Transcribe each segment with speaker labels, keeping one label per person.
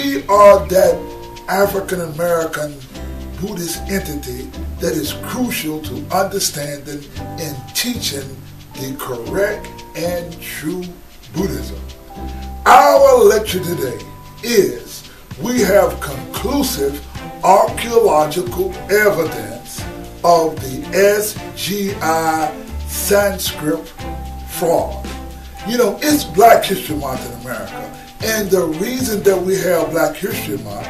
Speaker 1: we are that African American Buddhist entity that is crucial to understanding and teaching the correct and true Buddhism. Our lecture today is, we have conclusive archaeological evidence of the SGI Sanskrit fraud. You know, it's Black History Month in America, and the reason that we have Black History Month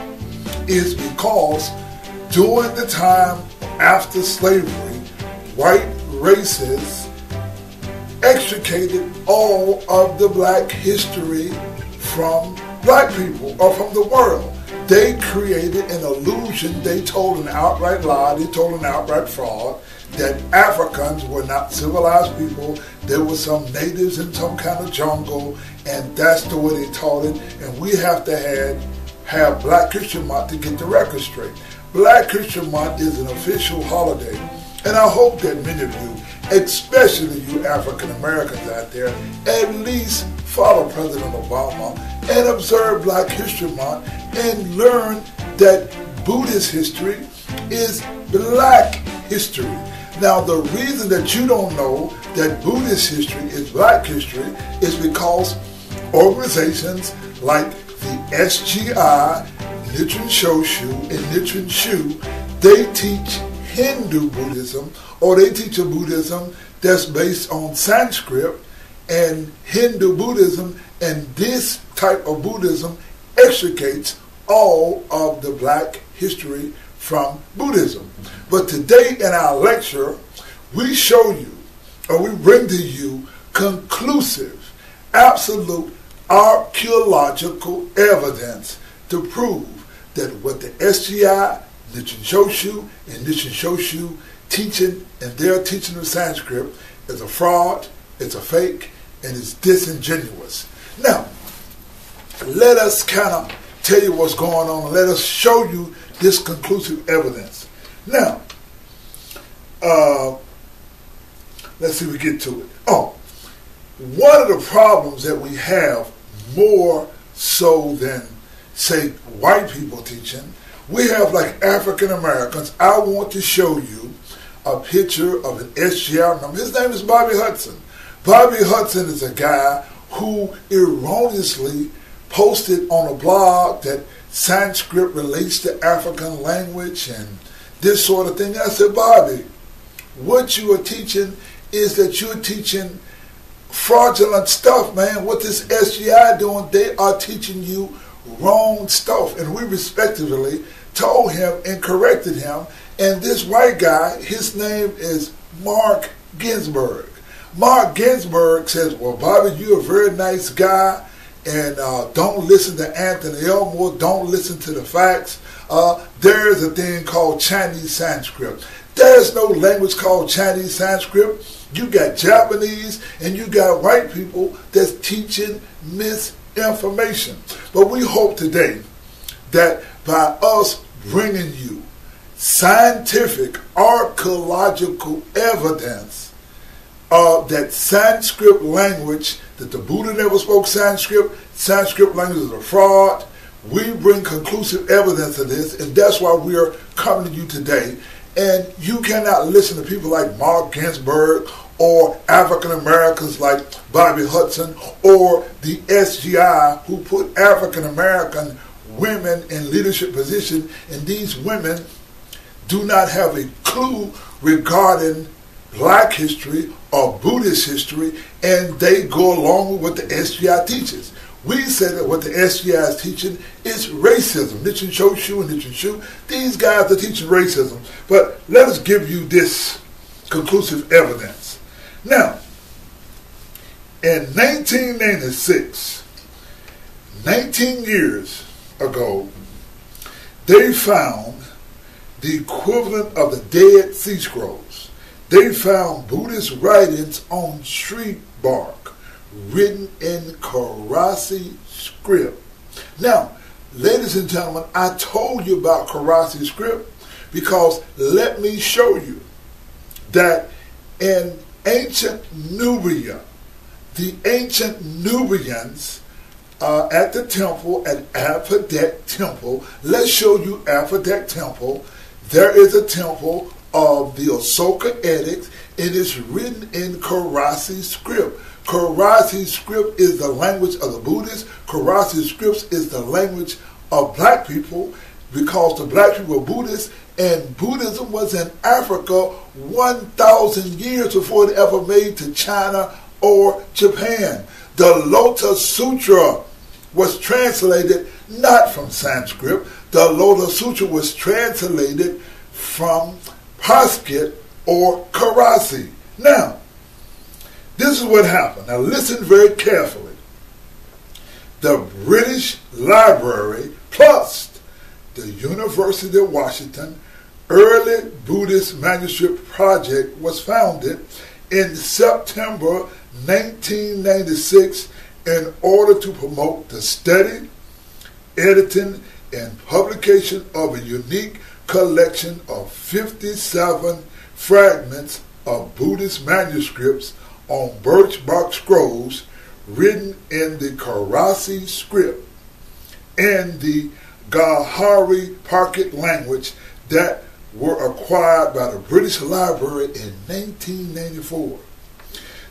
Speaker 1: is because during the time after slavery, white races extricated all of the black history from black people or from the world. They created an illusion, they told an outright lie, they told an outright fraud that Africans were not civilized people, there were some natives in some kind of jungle, and that's the way they taught it, and we have to have Black History Month to get the record straight. Black History Month is an official holiday, and I hope that many of you, especially you African Americans out there, at least follow President Obama and observe Black History Month and learn that Buddhist history is Black history. Now, the reason that you don't know that Buddhist history is Black history is because organizations like the SGI, Nichiren Shoshu, and Nichiren Shu, they teach Hindu Buddhism, or they teach a Buddhism that's based on Sanskrit and Hindu Buddhism, and this type of Buddhism extricates all of the black history from Buddhism. But today in our lecture, we show you, or we bring to you, conclusive, absolute archaeological evidence to prove that what the SGI, Nichiren Shoshu, and Nichiren Shoshu teaching, and their teaching of Sanskrit, is a fraud, it's a fake, and it's disingenuous. Now, let us kind of tell you what's going on, and let us show you this conclusive evidence. Now, let's see if we get to it. Oh, one of the problems that we have more so than, say, white people teaching, we have like African Americans. I want to show you a picture of an SGI member. His name is Bobby Hudson. Bobby Hudson is a guy who erroneously posted on a blog that Sanskrit relates to African language and this sort of thing. I said, Bobby, what you are teaching is that you're teaching fraudulent stuff, man. What this SGI doing, they are teaching you wrong stuff. And we respectively told him and corrected him. And this white guy, his name is Mark Ginsburg. Mark Ginsburg says, well, Bobby, you're a very nice guy, and don't listen to Anthony Elmore, don't listen to the facts. There's a thing called Chinese Sanskrit. There's no language called Chinese Sanskrit. You got Japanese and you got white people that's teaching misinformation. But we hope today that by us bringing you scientific archaeological evidence of that Sanskrit language, that the Buddha never spoke Sanskrit, Sanskrit language is a fraud, we bring conclusive evidence of this, and that's why we are coming to you today. And you cannot listen to people like Mark Ginsburg or African Americans like Bobby Hudson or the SGI who put African American women in leadership position, and these women do not have a clue regarding black history or Buddhist history, and they go along with what the SGI teaches. We say that what the SGI is teaching is racism. Nichiren Shoshu and Nichiren Shu, these guys are teaching racism. But let us give you this conclusive evidence. Now, in 1996, 19 years ago, they found the equivalent of the Dead Sea Scrolls. They found Buddhist writings on tree bark, written in Kharosthi script. Now, ladies and gentlemen, I told you about Kharosthi script because let me show you that in ancient Nubia, the ancient Nubians at the temple, at Aphrodite Temple. Let's show you Aphrodite Temple. There is a temple of the Asoka Edicts. It is written in Karasi script. Karasi script is the language of the Buddhists. Karasi script is the language of black people, because the black people were Buddhists, and Buddhism was in Africa 1,000 years before it ever made to China or Japan. The Lotus Sutra was translated not from Sanskrit. The Lotus Sutra was translated from Sanskrit or Karasi. Now, this is what happened. Now listen very carefully. The British Library plus the University of Washington Early Buddhist Manuscript Project was founded in September 1996 in order to promote the study, editing, and publication of a unique collection of 57 fragments of Buddhist manuscripts on birch bark scrolls written in the Karasi script and the Gahari Parkit language that were acquired by the British Library in 1994.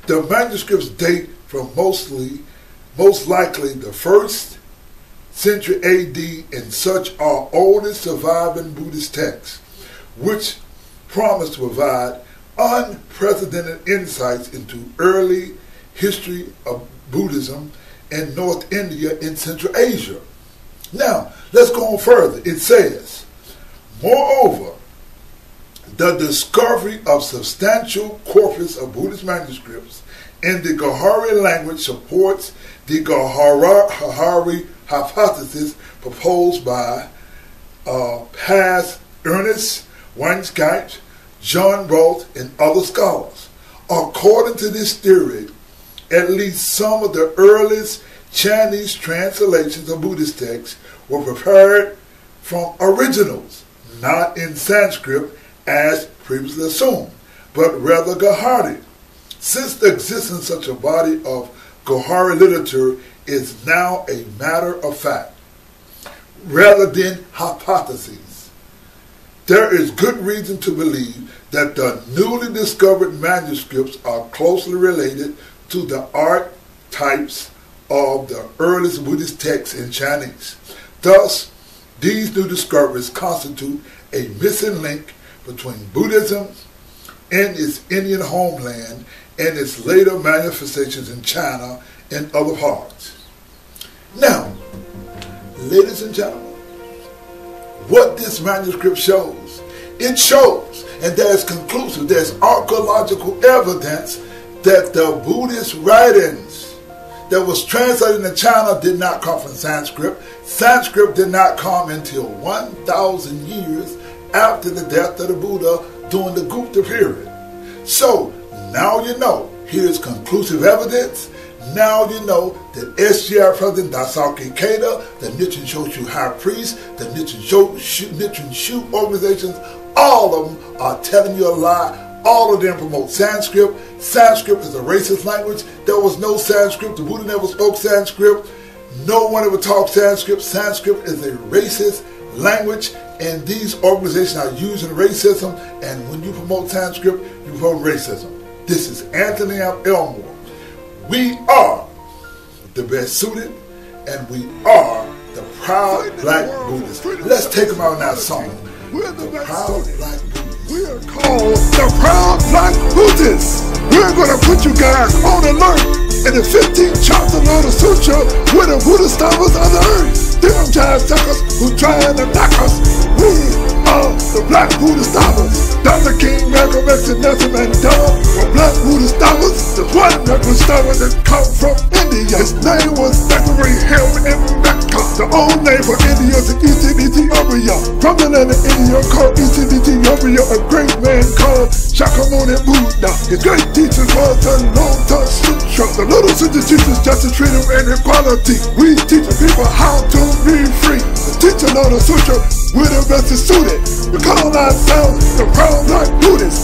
Speaker 1: The manuscripts date from most likely the 1st century AD, and such are oldest surviving Buddhist texts, which promise to provide unprecedented insights into early history of Buddhism in North India and Central Asia. Now, let's go on further. It says, moreover, the discovery of substantial corpus of Buddhist manuscripts in the Gahari language supports the Gahari hypothesis proposed by past Ernest Weinskite, John Roth, and other scholars. According to this theory, at least some of the earliest Chinese translations of Buddhist texts were prepared from originals, not in Sanskrit as previously assumed, but rather Gahari. Since the existence of such a body of Gahari literature is now a matter of fact, rather than hypotheses, there is good reason to believe that the newly discovered manuscripts are closely related to the archetypes of the earliest Buddhist texts in Chinese. Thus, these new discoveries constitute a missing link between Buddhism and its Indian homeland and its later manifestations in China and other parts. Now, ladies and gentlemen, what this manuscript shows, it shows, and there's conclusive, there's archaeological evidence that the Buddhist writings that was translated in China did not come from Sanskrit. Sanskrit did not come until 1,000 years after the death of the Buddha during the Gupta period. So, now you know, here's conclusive evidence. Now you know that SGI President Daisaki Keita, the Nichiren Shoshu High Priest, the Nichiren Shu organizations, all of them are telling you a lie. All of them promote Sanskrit. Sanskrit is a racist language. There was no Sanskrit. The Buddha never spoke Sanskrit. No one ever talked Sanskrit. Sanskrit is a racist language, and these organizations are using racism, and when you promote Sanskrit, you promote racism. This is Anthony Elmore. We are the best suited, and we are the proud black Buddhists. Let's take them out in our song.
Speaker 2: We're the
Speaker 1: Proud Black Buddhists.
Speaker 2: We are called the Proud Black Buddhists. We're going to put you guys on alert in the 15th chapter of Lotus Sutra, where the Buddha scholars of the earth. Them giant suckers who trying to knock us. We are the Black Buddha scholars. Dr. King, Malcolm X, and Nelson Mandela were Black Buddha scholars. The one that was scholar that come from India. His name was Zachary Hill in Mecca. The old name for India is Eastern Ethiopia. From the land of India called Eastern Ethiopia, a great man called Shakyamuni and Buddha. His great teachers was the Lotus Sutra. The Lotus Sutra teaches justice, freedom, and equality. We teach people how to be free. The teacher Lotus Sutra, we're the best suited. We call ourselves the Proud Black Buddhists.